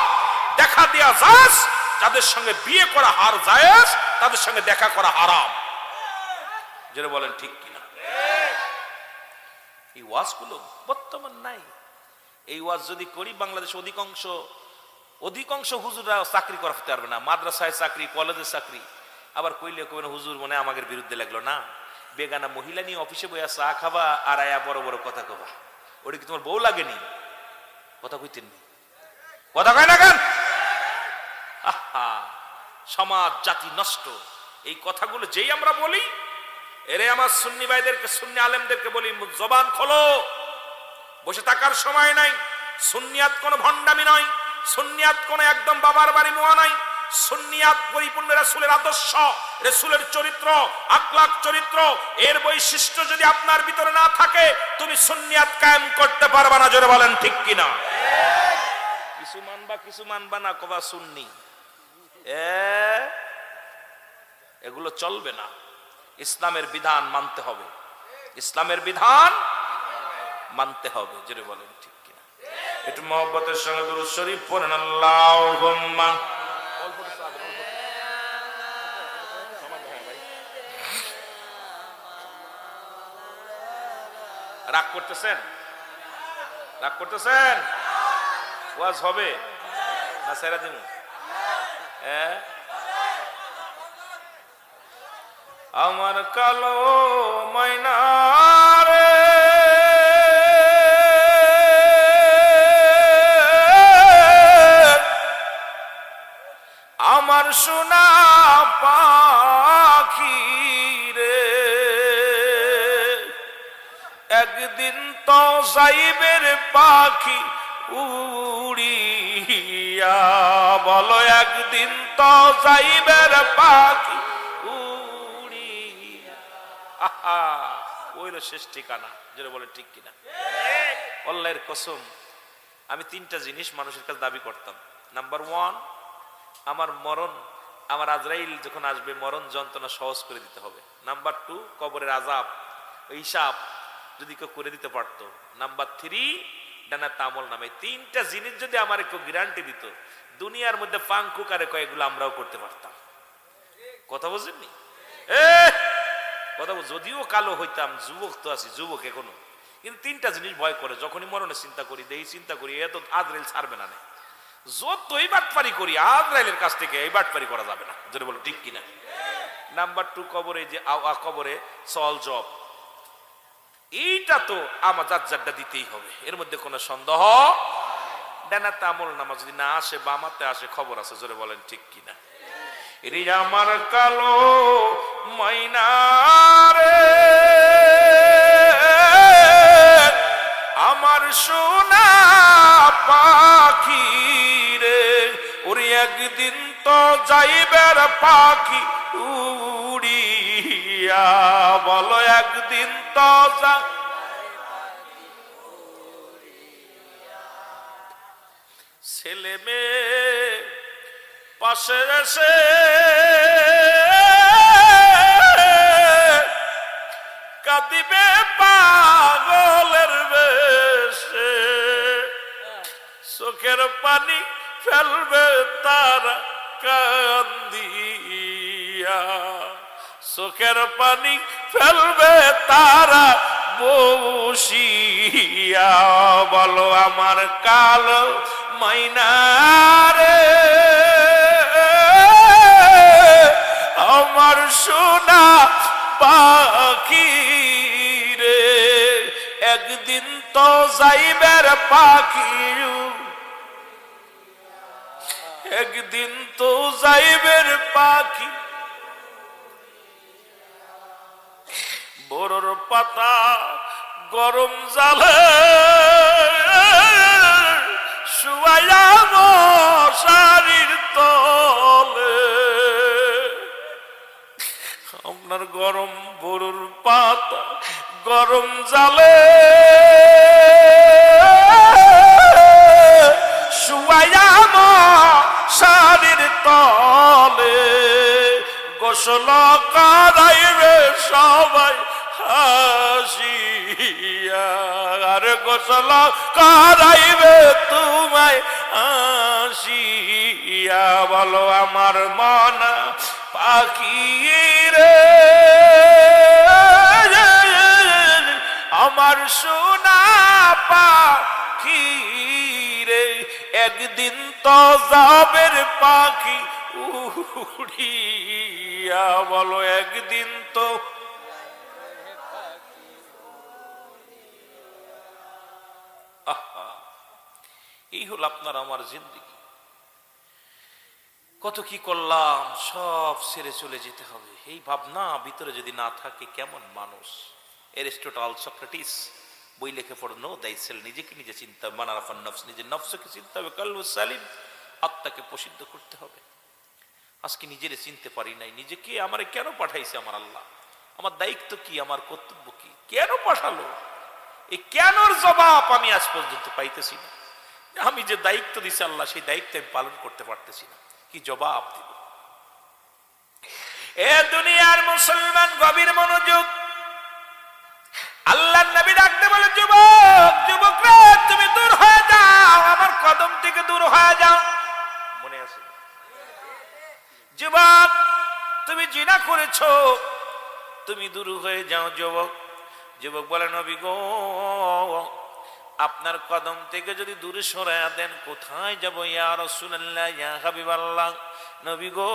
দেখা দেয়া জায়েজ, যাদের সঙ্গে বিয়ে করা হার জায়েজ, তাদের সঙ্গে দেখা করা হারাম। যেটা বলেন ঠিক কিনা? এই ওয়াজগুলো বর্তমান নাই। এই ওয়াজ যদি করি, বাংলাদেশ অধিকাংশ হুজুররা চাকরি করতে পারবে না। মাদ্রাসায় চাকরি, কলেজে চাকরি, আবার কইলে কবেন হুজুর মনে আমাদের বিরুদ্ধে লাগলো না। বেগানা মহিলা নিয়ে অফিসে বইয়া চা খাবা আর আয়া বড় বড় কথা কবা, ওটা কি তোমার বউ লাগেনি? কথা কইতেন, কথা কয় না কেন? সমাজ জাতি নষ্ট। এই কথাগুলো যেই আমরা বলি, এরে আমার সুন্নি ভাইদেরকে, সুন্নি আলেমদেরকে বলি, জবান খোলো, বসে থাকার সময় নাই। সুন্নিয়াত কোনো ভণ্ডামি নয়, সুন্নিয়াত কোনো একদম বাবার বাড়ি মোয়া নাই। সুন্নিয়াত পরিপূর্ণ রাসূলের আদর্শ, রাসূলের চরিত্র, আখলাক চরিত্র, এর বৈশিষ্ট্য যদি আপনার ভিতরে না থাকে, তুমি সুন্নিয়াত কায়েম করতে পারবে না। জোরে বলেন ঠিক কিনা? কিছু মানবা না, কবা সুন্নি, এগুলো চলবে না। ইসলামের বিধান মানতে হবে, ইসলামের বিধান মানতে হবে। জোরে বলেন ঠিক কিনা? একটু মহব্বতের সঙ্গে দুরূদ শরীফ পড়েন, আল্লাহুম্মা। রাগ করতেছেন? রাগ করতেছেন? ওয়াজ হবে না সেরা দিন? আমার কালো ময়না রে, আমার সোনা পাখি রে, একদিন তো যাইবের পাখি উড়িয়া, বলো একদিন তো যাইবের পাখি উড়িয়া। আহা, ওইলো শেষ ঠিকানা। যেটা বলে ঠিক কিনা? আল্লাহর কসম, আমি তিনটা জিনিস মানুষের কাছে দাবি করতাম। নাম্বার ওয়ান, আমার মরণ, আমার আজরাইল যখন আসবে, মরণ যন্ত্রণা সহজ করে দিতে হবে। নাম্বার টু, কবরের আযাব, হিসাব যদি কেউ করে দিতে পারতো। নাম্বার থ্রি, ডানাত আমল নামে। তিনটা জিনিস যদি আমার কেউ গ্যারান্টি দিত, দুনিয়ার মধ্যে ফাঙ্কুকারে কয়েকগুলো আমরাও করতে পারতাম। কথা বুঝেননি? কথা যদিও কালো হইতাম, যুবক তো আছি, যুবক এখনো, কিন্তু তিনটা জিনিস ভয় করে। যখনই মরণের চিন্তা করি, দেহি চিন্তা করি, এত আজরাইল ছাড়বে না। যতই বাটপারি করি, আজরাইলের কাছ থেকে এই বাটপারি করা যাবে না। যদি বলো ঠিক কিনা? নাম্বার টু, কবরে যে কবরে সল জব, এইটা তো আমার জাজ্জারটা দিতেই হবে, এর মধ্যে কোনো সন্দেহ। ডানাতে আমল নামা যদি না আসে, বামাতে আসে, খবর আছে। জোরে বলেন ঠিক কিনা? এর আমার কালো ময়না রে, আমার সোনা পাখি রে, ওরে একদিন তো যাইবের পাখি উড়িয়া, বলো একদিন তো যা। ছেলে মেয়ে পাশে এসে কাঁদিবে পাগলের বেশে, চোখের পানি ফেলবে তারা কান্দিয়া, চোখের পানি ফেলবে তারা বসিয়া, বলো আমার কালো মাইনারে, আমার সোনা পাখি রে, একদিন তো যাইবের পাখি, একদিন তো যাইবের পাখি। বড়র পাতা গরম জালে শুয়াইয়া মশারির তলে, আপনার গরম বড়র পাতা গরম জালে শুয়াইয়া মশারির তলে, গোসল করাইবে সবাই হাসিয়া, আর গোসল করাইবে তোমায় হাসিয়া, বলো আমার মন পাখি রে, আমার সোনা পাখি রে, একদিন তো যাবের পাখি উড়িয়া, বলো একদিন তো। এই হল আপনার আমার জিন্দেগি। কত কি করলাম, সব ছেড়ে চলে যেতে হবে, এই ভাবনা ভিতরে যদি না থাকে কেমন মানুষ। এরিস্টটল, সক্রেটিস বই লিখে পড়ো, নো দাইসেল, নিজেকে নিজে চিন্তা হবে, মানারাফান নফস, নিজের নফসকে চিন্তা হবে, কলবু সালিম, আত্মাকে প্রসিদ্ধ করতে হবে। আজকে নিজেরে চিনতে পারি নাই, নিজেকে আমারে কেন পাঠাইছে আমার আল্লাহ, আমার দায়িত্ব কি, আমার কর্তব্য কি, কেন পাঠালো, এই কেনর জবাব আমি আজ পর্যন্ত পাইতেছি না। আমি যে দায়িত্ব দিছি আল্লাহ, সেই দায়িত্ব আমি পালন করতে পারতেছি না, কি জবাব দিব। এ দুনিয়ার মুসলমান গভীর মনোযোগ, আল্লাহর নবী ডাকতে বলে, যুবক, যুবক রে, তুমি দূর হয়ে যাও, আমার কদম থেকে দূর হয়ে যাও। মনে আছে? যুবক, তুমি জিনা করেছো, তুমি দূর হয়ে যাও। যুবক, যুবক বলে, নবী গো, আপনার কদম থেকে যদি দূরে সরায়া দেন, কোথায় যাব ইয়া রাসূলুল্লাহ, ইয়া হাবিবাল্লাহ। নবী গো,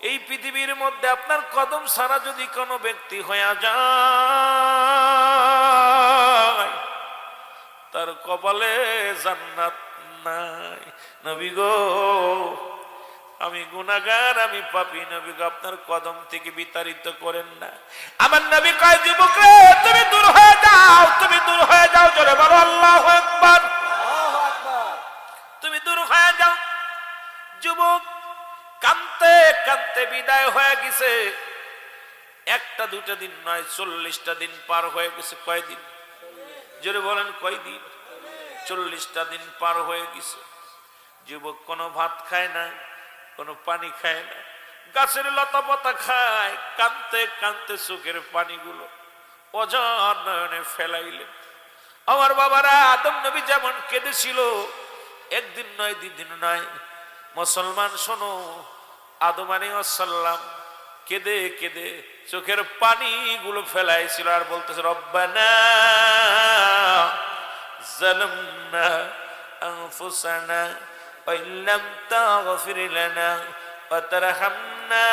এই পৃথিবীর মধ্যে আপনার কদম ছাড়া যদি কোনো ব্যক্তি হয়ে যায়, তার কপালে জান্নাত নাই। নবী গো, আমি গুনাহগার, আমি পাপী, নবী গো, আপনার কদম থেকে বিতাড়িত করেন না। আমার নবী কয়, যুবক রে, তুমি দূর হয়ে যাও, তুমি দূর হয়ে যাও, জোরে বলো আল্লাহু আকবার, তুমি দূর হয়ে যাও। যুবক কাঁদতে কাঁদতে বিদায় হয়ে গেছে। একটা দুটা দিন নয়, 40টা দিন পার হয়ে গেছে। কয়দিন? জোরে বলেন, কয়দিন? 40টা দিন পার হয়ে গেছে। যুবক কোনো ভাত খায় না, কোনো পানি খায় না, গাছের লতা পাতা খায়। কাঁদতে কাঁদতে চোখের পানিগুলো অজার নয়নে ফেলাইলেন। আমার বাবারা, আদম নবী যেমন কেঁদেছিল, একদিন নয়, দুদিন নয়, মুসলমান শোনো, আদম আলাইহিস সালাম কেঁদে কেঁদে চোখের পানিগুলো ফেলাইছিল আর বলতেছে, রব্বানা যালামনা আনফুসানা ওয়া ইল্লাম তাগফির লানা ওয়া তারহামনা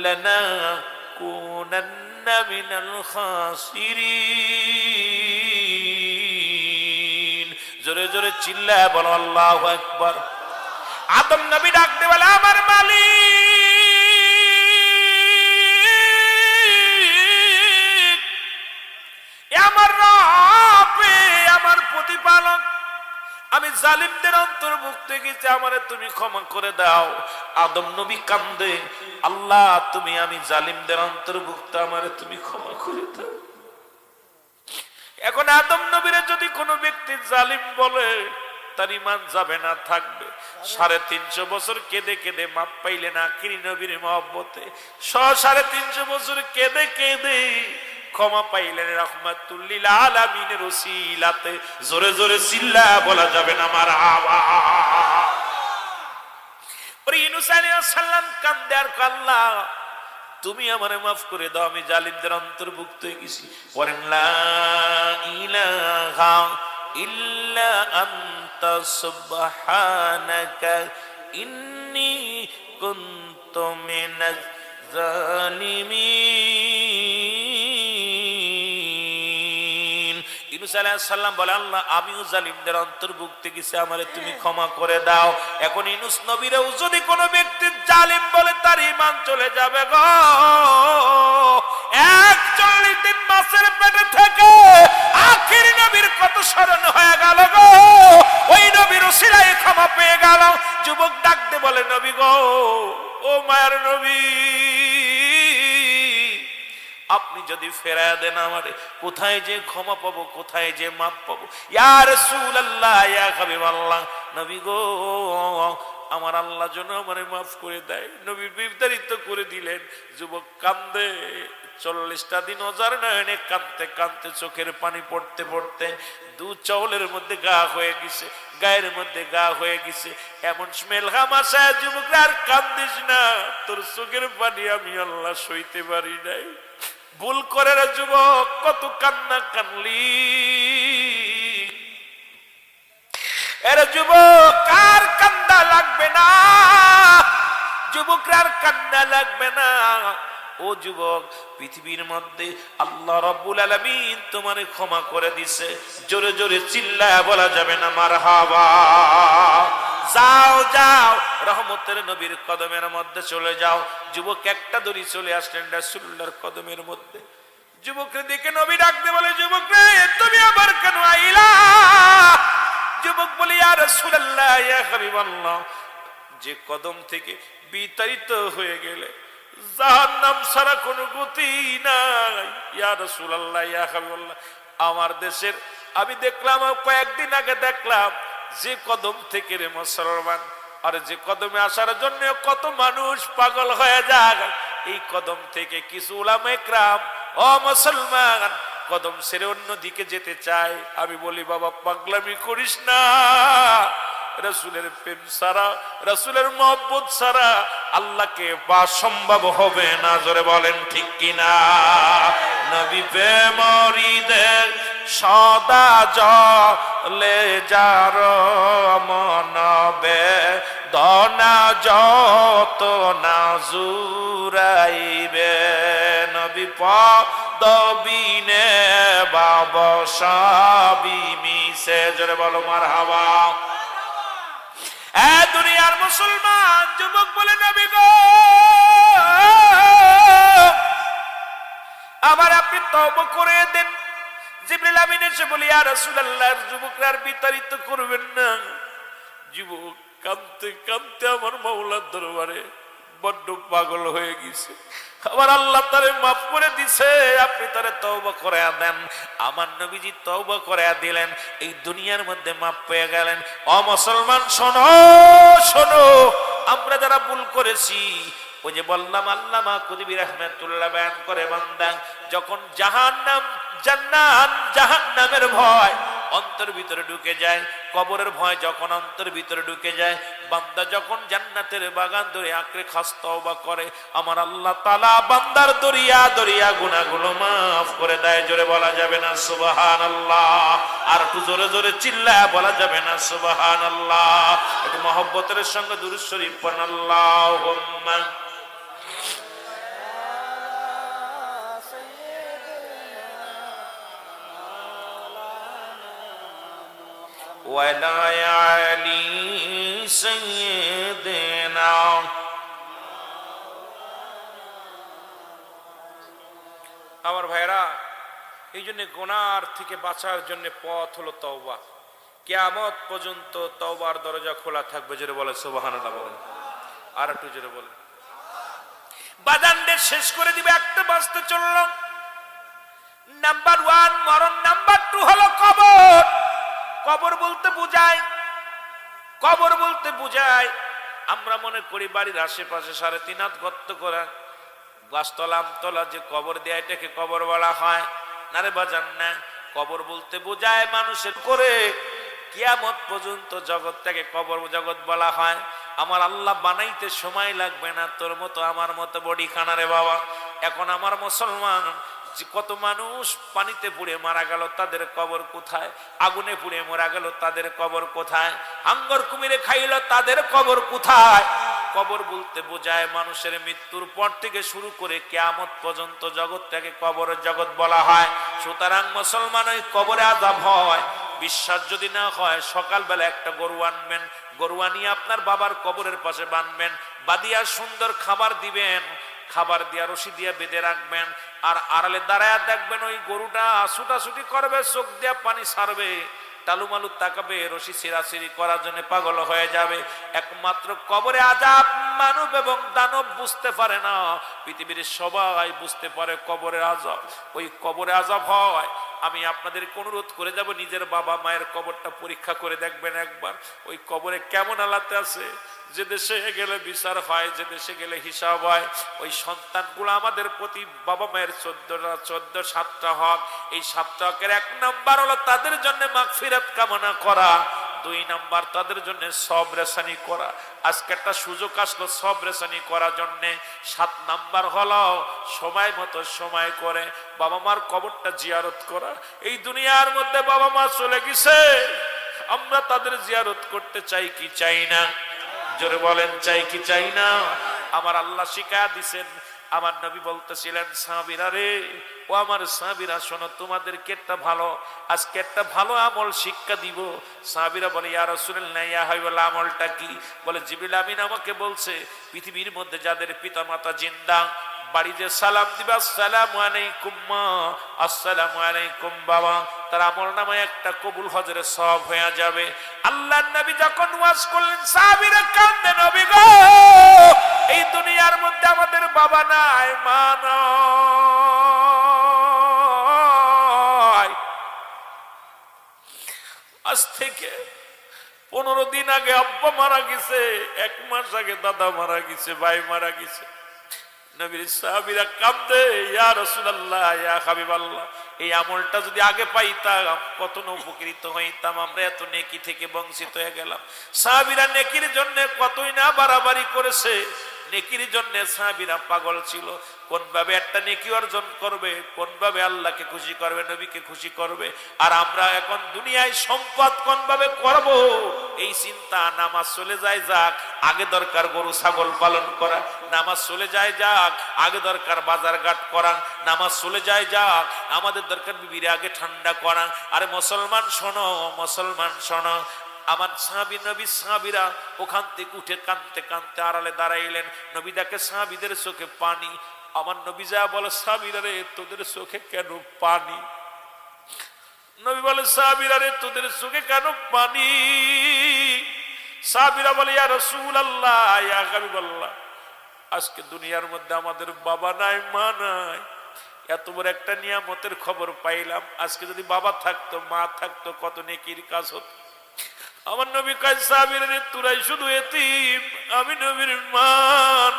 লানাকুনান্না মিনাল খাসিরিন। জোরে জোরে চিল্লায় বলো আল্লাহু আকবার। আদম নবী ডাকতে বলে, আমার মালিক, আমার রব, আমার প্রতিপালক, আমি জালিমদের অন্তর্ভুক্ত গেছি, আমারে তুমি ক্ষমা করে দাও। আদম নবী কান্দে, আল্লাহ তুমি আমি জালিমদের অন্তর্ভুক্ত, আমারে তুমি ক্ষমা করে দাও। এখন আদম নবীরে যদি কোনো ব্যক্তি জালিম বলে, তার ঈমান যাবে না, থাকবে। 350 বছর কেঁদে কেঁদে মাপ পাইলেন আখিরি নবীর মহব্বতে। 350 বছর কেঁদে কেঁদে ক্ষমা পাইলেন রাহমাতুল লিল আলামিনের ওসিলাতে। জোরে জোরে চিল্লা বলা যাবে না মারহাবা। ওরে ইউনূস আলাইহিস সালাম কান্দে আর আল্লাহ তুমি আমারে মাফ করে দাও, আমি জালিমদের অন্তর্ভুক্ত হয়ে গেছি। পড়েন লা ইলাহা ইল্লা আনতা সুবহানাকা ইন্নী কুনতু মিনাজ জালিমিন। ইউনূস আলাইহিস সালাম বলে আল্লাহ আমিও জালিমদের অন্তর্ভুক্ত গেছি, আমারে তুমি ক্ষমা করে দাও। এখন ইউনূস নবীরেও যদি কোনো ব্যক্তি জালিম বলে, তার ঈমান চলে যাবে গো। 41 দিন মাছের পেটে থেকে আখিরি নবীর কত স্মরণ হয়ে গেল গো। ওই নবীর ওসিলায় ক্ষমা পেয়ে গেল। যুবক ডাকতে বলে নবী গো, ও মায়ের নবী, আপনি যদি ফেরায় দেন আমারে, কোথায় যে ক্ষমা পাবো, কোথায় যে মাপ পাবো। ইয়া রাসূলুল্লাহ, ইয়া হাবিবাল্লাহ, নবী গো আমার আল্লাহ যেন আমারে মাফ করে দেয়। নবী বিস্তারিত করে দিলেন। যুবক কান্দে, 40টা দিন অজার নয়নে কাঁদতে কাঁদতে চোখের পানি পড়তে পড়তে দু চাউলের মধ্যে গা হয়ে গেছে, গায়ের মধ্যে গা হয়ে গেছে। এমন স্মেল হামাশায় যুবক আর কান্দিস না, তোর চোখের পানি আমি আল্লাহ সইতে পারি নাই। ভুল করে রে যুবক, কত কান্না কানলি। এর যুবক কার কান্না লাগবে না, যুবকরার কান্না লাগবে না। ও যুবক, পৃথিবীর মধ্যে আল্লাহ রাব্বুল আলামিন তোমারে ক্ষমা করে দিছে। জোরে জোরে চিল্লায়া বলা যাবে না মারহাবা। যাও যাও, রহমতের নবীর কদমের মধ্যে চলে যাও। যুবক একটা দড়ি চলে আসলেন রাসূলুল্লাহর কদমের মধ্যে। যুবককে দেখে নবী ডাকতে বলে, যুবক রে তুমি আবার কেন আইলা? যুবক বলে, ইয়া রাসূলুল্লাহ, ইয়া হাবিবাল্লাহ, যে কদম থেকে বিতাড়িত হয়ে গেলে জাহান্নাম ছাড়া কোনো গতি নাই। ইয়া রাসূলুল্লাহ, ইয়া হাবিবাল্লাহ, আমার দেশের আমি দেখলাম, কয়েকদিন আগে দেখলাম, যে কদম থেকে রে মুসলমান, আর যে কদমে আসার জন্য কত মানুষ পাগল হয়ে যায়, এই কদম থেকে কিছু উলামা ইকরাম ও মুসলমান কদম ছেড়ে অন্য দিকে যেতে চায়। আমি বলি বাবা পাগলামি করিস না। রাসূলের প্রেম ছাড়া, রাসূলের মহব্বত ছাড়া আল্লাহকে পাওয়া সম্ভব হবে না। জোরে বলেন ঠিক কিনা? নবী প্রেমরিদের সদা জলে যার মনবে দনা যত না জুরাইবে। নবী পদবিনে বাবসাবি মিশে। জোরে বলো মারহাবা। এ দুনিয়ার মুসলমান যুবক বলে, নবী গো আমার আপনি তওবা করে দেন। জিবরিল আমিন এসে বলি, ইয়া রাসূলুল্লাহ, যুবকরা বিতাড়িত করবেন না। যুবক কাঁদতে কাঁদতে আমার মাওলার দরবারে বড্ড পাগল হয়ে গেছে। আমার আল্লাহ তারে মাফ করে দিছে, আপনি তারে তওবা করে দেন। আমার নবীজি তওবা করে দিলেন, এই দুনিয়ার মধ্যে মাফ পেয়ে গেলেন। ও মুসলমান শোনো শোনো, আমরা যারা ভুল করেছি, ওই যে বললাম আল্লামা কুতুবী রাহমাতুল্লাহ বয়ান করে, বান্দা যখন জাহান্নাম জান্নাত জাহান্নামের ভয় অন্তর ভিতরে ঢুকে যায়, কবরের ভয় যখন অন্তর ভিতরে ঢুকে যায়, বান্দা যখন জান্নাতের বাগান ধরে আঁকড়ে খাস তওবা করে, আমার আল্লাহ তাআলা বান্দার দরিয়া দরিয়া গুনাহগুলো মাফ করে দেয়। জোরে বলা যাবে না সুবহানাল্লাহ? আর একটু জোরে জোরে চিল্লায়া বলা যাবে না সুবহানাল্লাহ? একটু মহব্বতের সঙ্গে দুরূদ শরীফ পড়ুন। আল্লাহুম্মা ওয়ালা আলি সাইয়্যিদিনা। আমার ভাইরা, এই জন্য গুনার থেকে বাঁচার জন্য পথ হলো তওবা। কিয়ামত পর্যন্ত তওবার দরজা খোলা থাকবে। জোরে বলে সুবহানাল্লাহ বলেন, আর একটু জোরে বলেন। বাজানদের শেষ করে দিবে, একটা বাঁচতে চলল। নাম্বার 1 মরণ, নাম্বার 2 হলো কবর। কবর বলতে বুঝায়, কবর বলতে বুঝায় আমরা মনে করি বাড়ির আশেপাশে 3.5 হাত গর্ত করা, গাছতলা আমতলা যে কবর দেয় এটাকে কবর বলা হয় না রে বাজান, না। কবর বলতে বোঝায় মানুষের করে কিয়ামত পর্যন্ত জগৎটাকে কবর জগৎ বলা হয়। আমার আল্লাহ বানাইতে সময় লাগবে না, তোর মতো আমার মতো বডি খানা রে বাবা। এখন আমার মুসলমান যে কত মানুষ পানিতে পুড়ে মারা গেল, তাদের কবর কোথায়? আগুনে পুড়ে মারা গেল, তাদের কবর কোথায়? হাঙ্গর কুমিরে খাইল, তাদের কবর কোথায়? কবর বলতে বোঝায় মানুষের মৃত্যুর পর থেকে শুরু করে কিয়ামত পর্যন্ত জগৎটাকে কবরের জগৎ বলা হয়। সুতরাং মুসলমান ওই কবরে আযাব হয়। বিশ্বাস যদি না হয় সকালবেলা একটা গরু আনবেন, গরু আনিয়ে আপনার বাবার কবরের পাশে বাঁধবেন, বাঁধিয়া সুন্দর খাবার দিবেন, খাবার দিয়া রশি দিয়ে বেঁধে রাখবেন, আর আড়ালে দাঁড়ায় দেখবেন ওই গরুটা ছুটাছুটি করবে, চোখ দিয়া পানি ছাড়বে, টালুমালু তাকাবে, রশি ছিঁড়াছিঁড়ি করার জন্য পাগল হয়ে যাবে। একমাত্র কবরে আযাব মানব এবং দানব বুঝতে পারে না, পৃথিবীর সবাই বুঝতে পারে কবরের আযাব। ওই কবরে আযাব হয়। আমি আপনাদেরকে অনুরোধ করে যাব, নিজের বাবা মায়ের কবরটা পরীক্ষা করে দেখবেন একবার, ওই কবরে কেমন হালাতে আছে। যে দেশে গেলে বিচার হয়, যে দেশে গেলে হিসাব হয়, ওই সন্তানগুলো আমাদের প্রতি বাবা মায়ের 7টা হক। এই 7টা হকের 1 নাম্বার হলো তাদের জন্য মাগফিরাত কামনা করা, 2 নাম্বার তাদের জন্য সবরেসানি করা। আজকে একটা সুযোগ আসলো সবরেসানি করার জন্য। 7 নাম্বার হলো সময় মতো সময় করে বাবা মার কবরটা জিয়ারত করা। এই দুনিয়ার মধ্যে বাবা মা চলে গেছে, আমরা তাদের জিয়ারত করতে চাই কি চাই না? জোরে বলেন, চাই কি চাই না? আমার আল্লাহ শিখায়া দিছেন, আমার নবী বলতেছিলেন, সাহাবীরা রে, ও আমার সাহাবীরা শোনো, তোমাদেরকে একটা ভালো, আজকে একটা ভালো আমল শিক্ষা দিব। সাহাবীরা বলে, ইয়া রাসূলুল্লাহ, ইয়া হাবিবাল্লাহ, আমলটা কি? বলে, জিবরিল আমিন আমাকে বলছে, পৃথিবীর মধ্যে যাদের পিতামাতা জিন্দা, বাড়িতে সালাম দিবা, আসসালামু আলাইকুম মা, আসসালামু আলাইকুম বাবা, তার আমল নামায় একটা কবুল হজরের সওয়াব হয়ে যাবে। আল্লাহর নবী যখন ওয়াজ করলেন, সাহাবীরা কাঁদে, নবী গো, এই দুনিয়ার মধ্যে আমাদের বাবা নাই, মা নাই। আজ থেকে 15 দিন আগে আব্বা মারা গেছে, 1 মাস আগে দাদা মারা গেছে, ভাই মারা গেছে। নবীর সাহাবীরা কাঁদে, ইয়া রাসূলুল্লাহ, ইয়া হাবিবাল্লাহ, এই আমলটা যদি আগে পাইতাম কত না উপকৃত হইতাম, আমরা এত নেকি থেকে বঞ্চিত হয়ে গেলাম। সাহাবীরা নেকির জন্য কতই না বাড়াবাড়ি করেছে, নেকির জন্য সাহাবীরা পাগল ছিল। কোন ভাবে একটা নেকি অর্জন করবে, কোন ভাবে আল্লাহকে খুশি করবে, নবীকে খুশি করবে। আর আমরা এখন দুনিয়ায় সম্পদ কোন ভাবে করব, এই চিন্তা। নামাজ চলে যায় যাক, আগে দরকার গরু ছাগল পালন করা। নামাজ চলে যায় যাক, আগে দরকার বাজার ঘাট করা। নামাজ চলে যায় যাক, আমাদের দরকার বিবির আগে ঠান্ডা করা। আরে মুসলমান শোনো, মুসলমান শোনো, আমার সাহাবী, নবী সাহাবীরা ওখান থেকে উঠে কাঁদতে কাঁদতে আড়ালে দাঁড়াইলেন। নবী দেখে সাহাবীদের চোখে পানি। আমার নবী যা বলে, সাহাবীরা রে, তোদের চোখে কেন পানি? নবী বলে, সাহাবীরা রে, তোদের চোখে কেন পানি? সাহাবীরা বলে, ইয়া রাসূলুল্লাহ, ইয়া হাবিবাল্লাহ, আজকে দুনিয়ার মধ্যে আমাদের বাবা নাই, মা নাই, এত বড় একটা নিয়ামতের খবর পাইলাম। আজকে যদি বাবা থাকতো, মা থাকতো, কত নেকির কাজ হতো। আমার নবী কয়, সাহাবীরা রে, তোরাই শুধু এতিম, আমি নবীর মা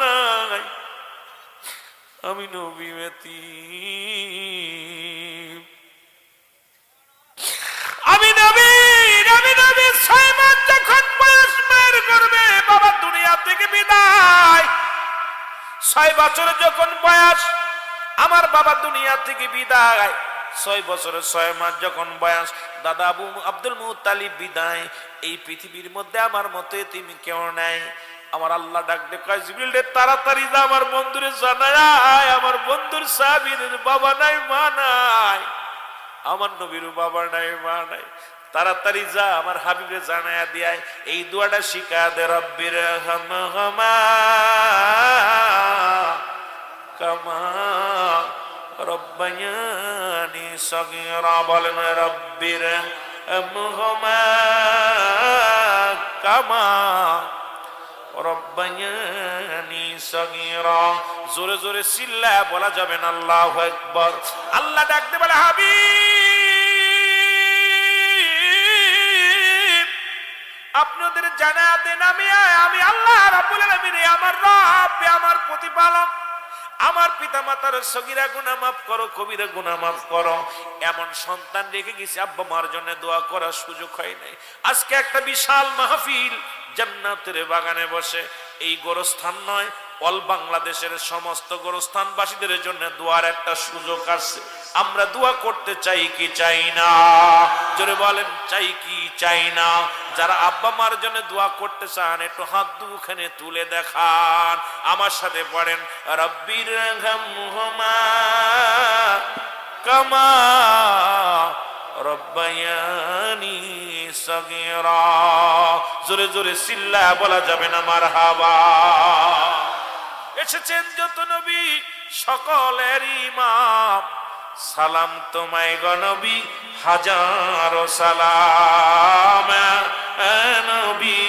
নাই, আমি নবী এতিম, আমি নবী 6 মাস যখন বয়স বের করবে, বাবা দুনিয়া থেকে বিদায়। 6 বছর যখন বয়স, আমার বাবা দুনিয়া থেকে বিদায়। 6 বছরের 6 মাস যখন বয়স, দাদা আবু আব্দুল মুত্তালিব বিদায়। এই পৃথিবীর মধ্যে আমার মতো এতিম কেউ নাই। আমার আল্লাহ ডাক দে, কয়, জিবরিল রে, তাড়াতাড়ি যা আমার বন্ধুরে জানায়, আমার বন্ধুর সাহাবীর বাবা নাই, মা নাই, আমার নবীর বাবা নাই, মা নাই, তাড়াতাড়ি যা আমার হাবিবে জানায়া দিয়ায়। এই দোয়াটা শিখা দে, রব্বির হামহুমা কামা রব্বায়ানি সগীরা। বলেন, রব্বির আরহামহুমা কামা রব্বায়ানি সগীরা। জোরে জোরে চিল্লায়া বলা যাবে না আল্লাহু আকবার। আল্লাহ ডাকতে বলে হাবিব আপনি ওদের জানা দেন আমি আল্লাহ রাব্বুল আলামিন, আমার রব, আমার প্রতিপালক, আমার পিতা মাতার সগীরা গুনাহ মাফ করো, কবিরা গুনাহ মাফ করো। এমন সন্তান রেখে গেছি আব্বা মার জন্য দোয়া করার সুযোগ হয় নাই। আজকে একটা বিশাল মাহফিল জান্নাতের বাগানে বসে, এই গোরস্থান নয়, অল বাংলাদেশের সমস্ত গোরস্থানবাসীদের জন্য দোয়ার একটা সুযোগ আছে। আমরা দোয়া করতে চাই কি চাই না? জোরে বলেন, চাই কি চাই না? যারা আব্বা মার জন্য দোয়া করতে চান একটু হাত দুখানে তুলে দেখান, আমার সাথে পড়েন রব্বির রহমহুমা কামা রব্বায়ানি সগীরা। জোরে জোরে চিল্লা বলা যাবে না মারহাবা। এসেছেন যত নবী সকলের ইমাম, সালাম তোমায় গো নবী, হাজারো সালাম নবী।